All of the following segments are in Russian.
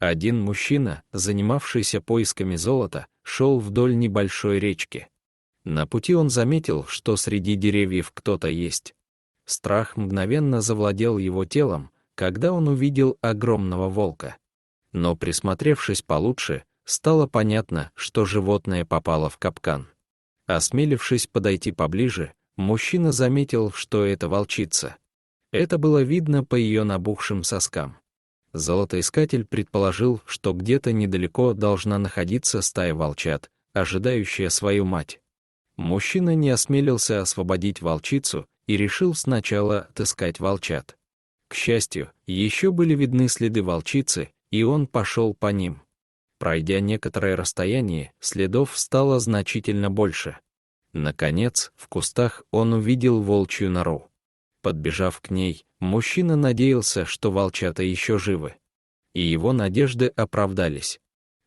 Один мужчина, занимавшийся поисками золота, шел вдоль небольшой речки. На пути он заметил, что среди деревьев кто-то есть. Страх мгновенно завладел его телом, когда он увидел огромного волка. Но присмотревшись получше, стало понятно, что животное попало в капкан. Осмелившись подойти поближе, мужчина заметил, что это волчица. Это было видно по ее набухшим соскам. Золотоискатель предположил, что где-то недалеко должна находиться стая волчат, ожидающая свою мать. Мужчина не осмелился освободить волчицу и решил сначала отыскать волчат. К счастью, еще были видны следы волчицы, и он пошел по ним. Пройдя некоторое расстояние, следов стало значительно больше. Наконец, в кустах он увидел волчью нору. Подбежав к ней, мужчина надеялся, что волчата еще живы. И его надежды оправдались.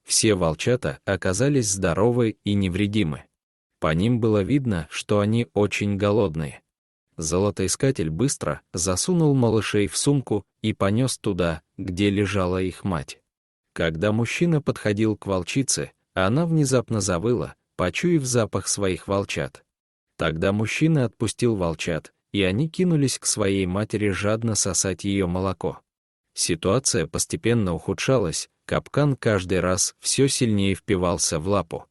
Все волчата оказались здоровы и невредимы. По ним было видно, что они очень голодные. Золотоискатель быстро засунул малышей в сумку и понес туда, где лежала их мать. Когда мужчина подходил к волчице, она внезапно завыла, почуяв запах своих волчат. Тогда мужчина отпустил волчат, и они кинулись к своей матери жадно сосать ее молоко. Ситуация постепенно ухудшалась, капкан каждый раз все сильнее впивался в лапу.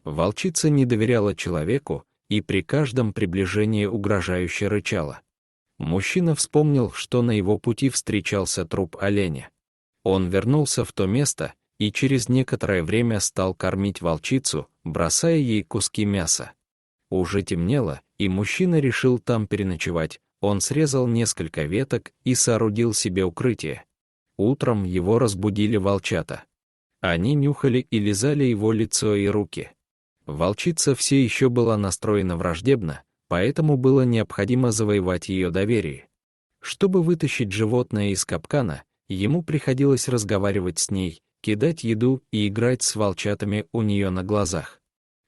Волчица не доверяла человеку и при каждом приближении угрожающе рычала. Мужчина вспомнил, что на его пути встречался труп оленя. Он вернулся в то место и через некоторое время стал кормить волчицу, бросая ей куски мяса. Уже темнело, и мужчина решил там переночевать. Он срезал несколько веток и соорудил себе укрытие. Утром его разбудили волчата. Они нюхали и лизали его лицо и руки. Волчица все еще была настроена враждебно, поэтому было необходимо завоевать ее доверие. Чтобы вытащить животное из капкана, ему приходилось разговаривать с ней, кидать еду и играть с волчатами у нее на глазах.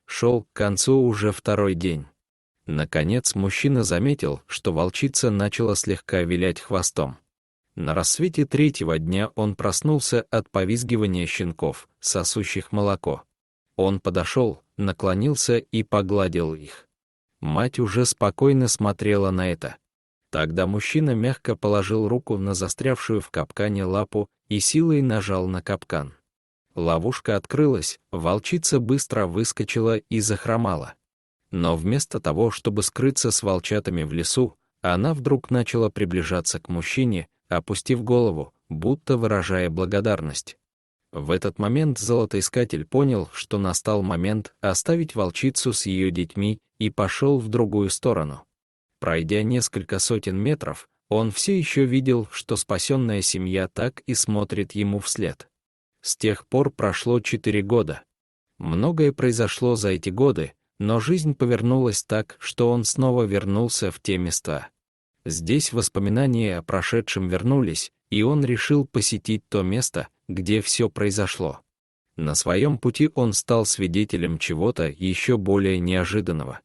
Шел к концу уже второй день. Наконец мужчина заметил, что волчица начала слегка вилять хвостом. На рассвете третьего дня он проснулся от повизгивания щенков, сосущих молоко. Он подошел, наклонился и погладил их. Мать уже спокойно смотрела на это. Тогда мужчина мягко положил руку на застрявшую в капкане лапу и силой нажал на капкан. Ловушка открылась, волчица быстро выскочила и захромала. Но вместо того, чтобы скрыться с волчатами в лесу, она вдруг начала приближаться к мужчине, опустив голову, будто выражая благодарность. В этот момент золотоискатель понял, что настал момент оставить волчицу с ее детьми и пошел в другую сторону. Пройдя несколько сотен метров, он все еще видел, что спасенная семья так и смотрит ему вслед. С тех пор прошло 4 года. Многое произошло за эти годы, но жизнь повернулась так, что он снова вернулся в те места. Здесь воспоминания о прошедшем вернулись, и он решил посетить то место, где все произошло. На своем пути он стал свидетелем чего-то еще более неожиданного.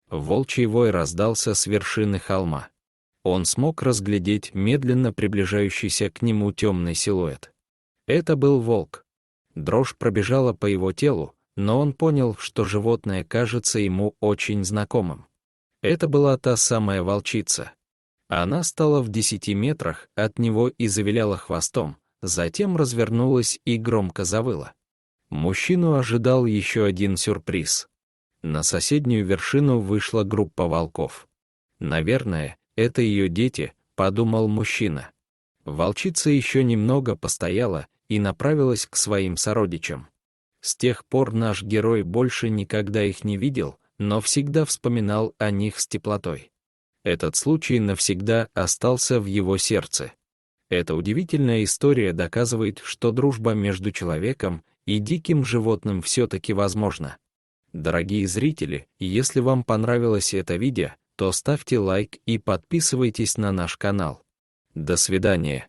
Волчий вой раздался с вершины холма. Он смог разглядеть медленно приближающийся к нему темный силуэт. Это был волк. Дрожь пробежала по его телу, но он понял, что животное кажется ему очень знакомым. Это была та самая волчица. Она стала в 10 метрах от него и завиляла хвостом, затем развернулась и громко завыла. Мужчину ожидал еще один сюрприз. На соседнюю вершину вышла группа волков. «Наверное, это ее дети», — подумал мужчина. Волчица еще немного постояла и направилась к своим сородичам. С тех пор наш герой больше никогда их не видел, но всегда вспоминал о них с теплотой. Этот случай навсегда остался в его сердце. Эта удивительная история доказывает, что дружба между человеком и диким животным все-таки возможна. Дорогие зрители, если вам понравилось это видео, то ставьте лайк и подписывайтесь на наш канал. До свидания.